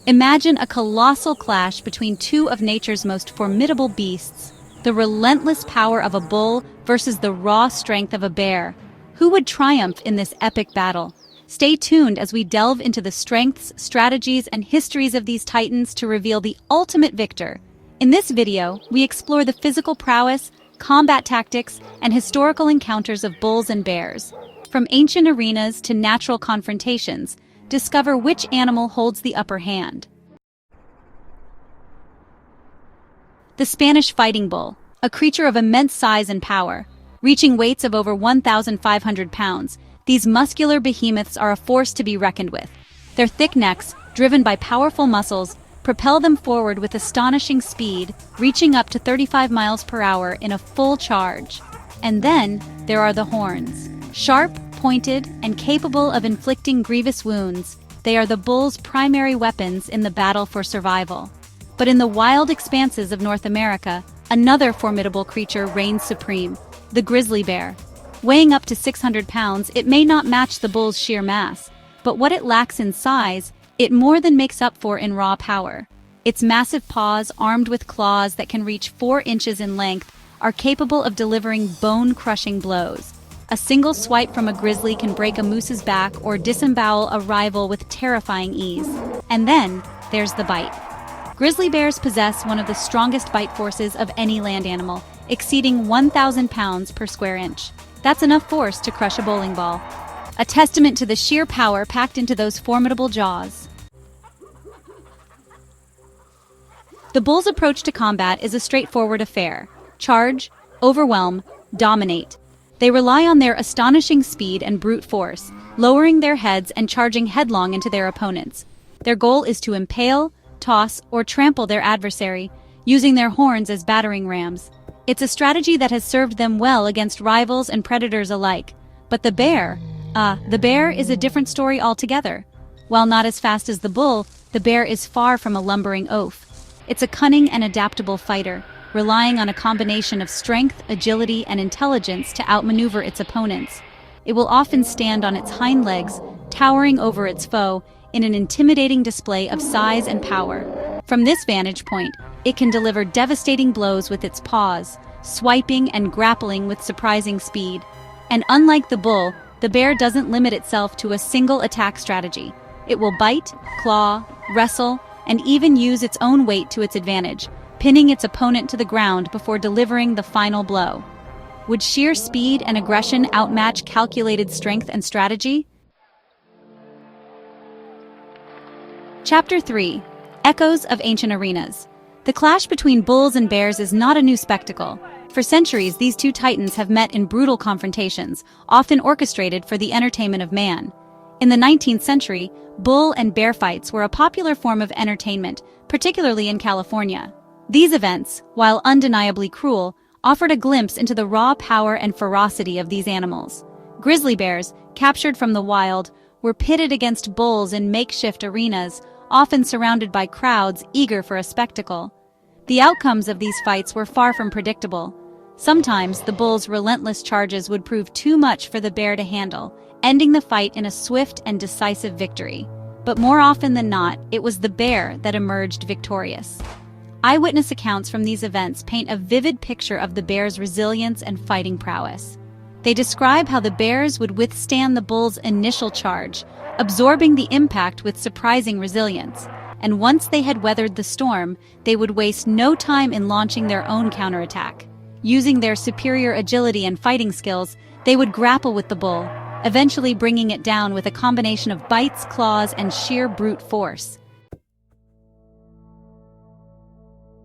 Imagine a colossal clash between two of nature's most formidable beasts, the relentless power of a bull versus the raw strength of a bear. Who would triumph in this epic battle? Stay tuned as we delve into the strengths, strategies, and histories of these titans to reveal the ultimate victor. In this video, we explore the physical prowess, combat tactics, and historical encounters of bulls and bears. From ancient arenas to natural confrontations, discover which animal holds the upper hand. The Spanish fighting bull, a creature of immense size and power. Reaching weights of over 1,500 pounds, these muscular behemoths are a force to be reckoned with. Their thick necks, driven by powerful muscles, propel them forward with astonishing speed, reaching up to 35 miles per hour in a full charge. And then, there are the horns. Sharp, pointed, and capable of inflicting grievous wounds, they are the bull's primary weapons in the battle for survival. But in the wild expanses of North America, another formidable creature reigns supreme, the grizzly bear. Weighing up to 600 pounds, it may not match the bull's sheer mass, but what it lacks in size, it more than makes up for in raw power. Its massive paws, armed with claws that can reach 4 inches in length, are capable of delivering bone-crushing blows. A single swipe from a grizzly can break a moose's back or disembowel a rival with terrifying ease. And then, there's the bite. Grizzly bears possess one of the strongest bite forces of any land animal, exceeding 1,000 pounds per square inch. That's enough force to crush a bowling ball. A testament to the sheer power packed into those formidable jaws. The bull's approach to combat is a straightforward affair. Charge, overwhelm, dominate. They rely on their astonishing speed and brute force, lowering their heads and charging headlong into their opponents. Their goal is to impale, toss, or trample their adversary, using their horns as battering rams. It's a strategy that has served them well against rivals and predators alike. But the bear is a different story altogether. While not as fast as the bull, the bear is far from a lumbering oaf. It's a cunning and adaptable fighter, relying on a combination of strength, agility, and intelligence to outmaneuver its opponents. It will often stand on its hind legs, towering over its foe, in an intimidating display of size and power. From this vantage point, it can deliver devastating blows with its paws, swiping and grappling with surprising speed. And unlike the bull, the bear doesn't limit itself to a single attack strategy. It will bite, claw, wrestle, and even use its own weight to its advantage, pinning its opponent to the ground before delivering the final blow. Would sheer speed and aggression outmatch calculated strength and strategy? Chapter 3. Echoes of Ancient Arenas. The clash between bulls and bears is not a new spectacle. For centuries, these two titans have met in brutal confrontations, often orchestrated for the entertainment of man. In the 19th century, bull and bear fights were a popular form of entertainment, particularly in California. These events, while undeniably cruel, offered a glimpse into the raw power and ferocity of these animals. Grizzly bears, captured from the wild, were pitted against bulls in makeshift arenas, often surrounded by crowds eager for a spectacle. The outcomes of these fights were far from predictable. Sometimes the bull's relentless charges would prove too much for the bear to handle, ending the fight in a swift and decisive victory. But more often than not, it was the bear that emerged victorious. Eyewitness accounts from these events paint a vivid picture of the bear's resilience and fighting prowess. They describe how the bears would withstand the bull's initial charge, absorbing the impact with surprising resilience. And once they had weathered the storm, they would waste no time in launching their own counterattack. Using their superior agility and fighting skills, they would grapple with the bull, eventually bringing it down with a combination of bites, claws, and sheer brute force.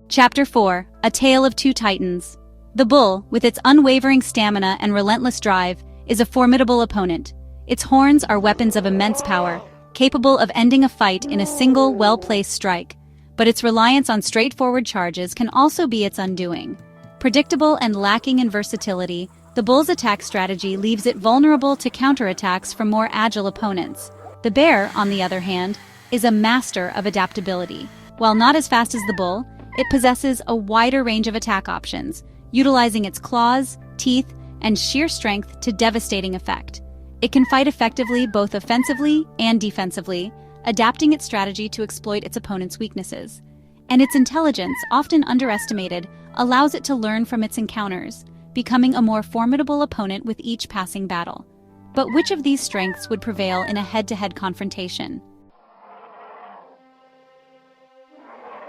Chapter 4. A Tale of Two Titans. The bull, with its unwavering stamina and relentless drive, is a formidable opponent. Its horns are weapons of immense power, capable of ending a fight in a single, well-placed strike. But its reliance on straightforward charges can also be its undoing. Predictable and lacking in versatility, the bull's attack strategy leaves it vulnerable to counterattacks from more agile opponents. The bear, on the other hand, is a master of adaptability. While not as fast as the bull, it possesses a wider range of attack options, utilizing its claws, teeth, and sheer strength to devastating effect. It can fight effectively both offensively and defensively, adapting its strategy to exploit its opponent's weaknesses. And its intelligence, often underestimated, allows it to learn from its encounters, becoming a more formidable opponent with each passing battle. But which of these strengths would prevail in a head-to-head confrontation?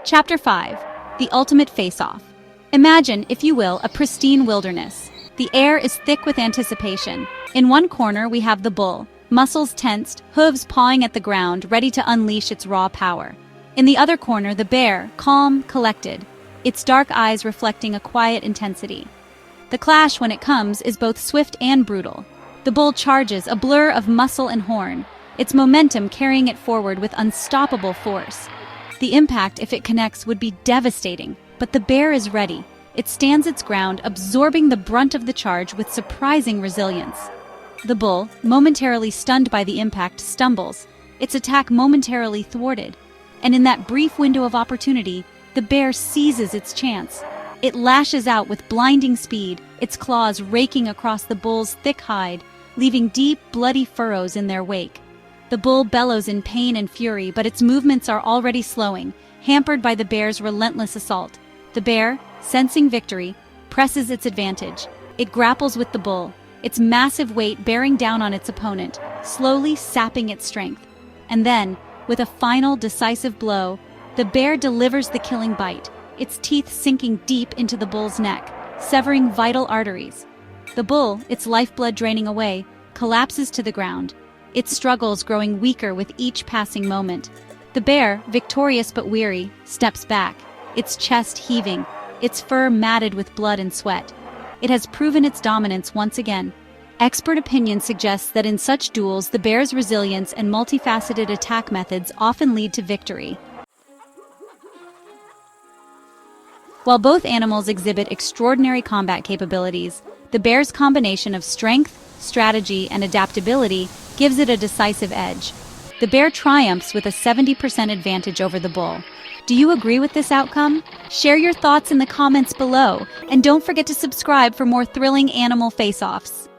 Chapter 5. The Ultimate Face-Off. Imagine, if you will, a pristine wilderness. The air is thick with anticipation. In one corner, we have the bull, muscles tensed, hooves pawing at the ground, ready to unleash its raw power. In the other corner, the bear, calm, collected, its dark eyes reflecting a quiet intensity. The clash, when it comes, is both swift and brutal. The bull charges, a blur of muscle and horn, its momentum carrying it forward with unstoppable force. The impact, if it connects, would be devastating, but the bear is ready. It stands its ground, absorbing the brunt of the charge with surprising resilience. The bull, momentarily stunned by the impact, stumbles, its attack momentarily thwarted. And in that brief window of opportunity, the bear seizes its chance. It lashes out with blinding speed, its claws raking across the bull's thick hide, leaving deep, bloody furrows in their wake. The bull bellows in pain and fury, but its movements are already slowing, hampered by the bear's relentless assault. The bear, sensing victory, presses its advantage. It grapples with the bull, its massive weight bearing down on its opponent, slowly sapping its strength. And then, with a final, decisive blow, the bear delivers the killing bite, its teeth sinking deep into the bull's neck, severing vital arteries. The bull, its lifeblood draining away, collapses to the ground, its struggles growing weaker with each passing moment. The bear, victorious but weary, steps back, its chest heaving, its fur matted with blood and sweat. It has proven its dominance once again. Expert opinion suggests that in such duels, the bear's resilience and multifaceted attack methods often lead to victory. While both animals exhibit extraordinary combat capabilities, the bear's combination of strength, strategy, and adaptability gives it a decisive edge. The bear triumphs with a 70% advantage over the bull. Do you agree with this outcome? Share your thoughts in the comments below, and don't forget to subscribe for more thrilling animal face-offs.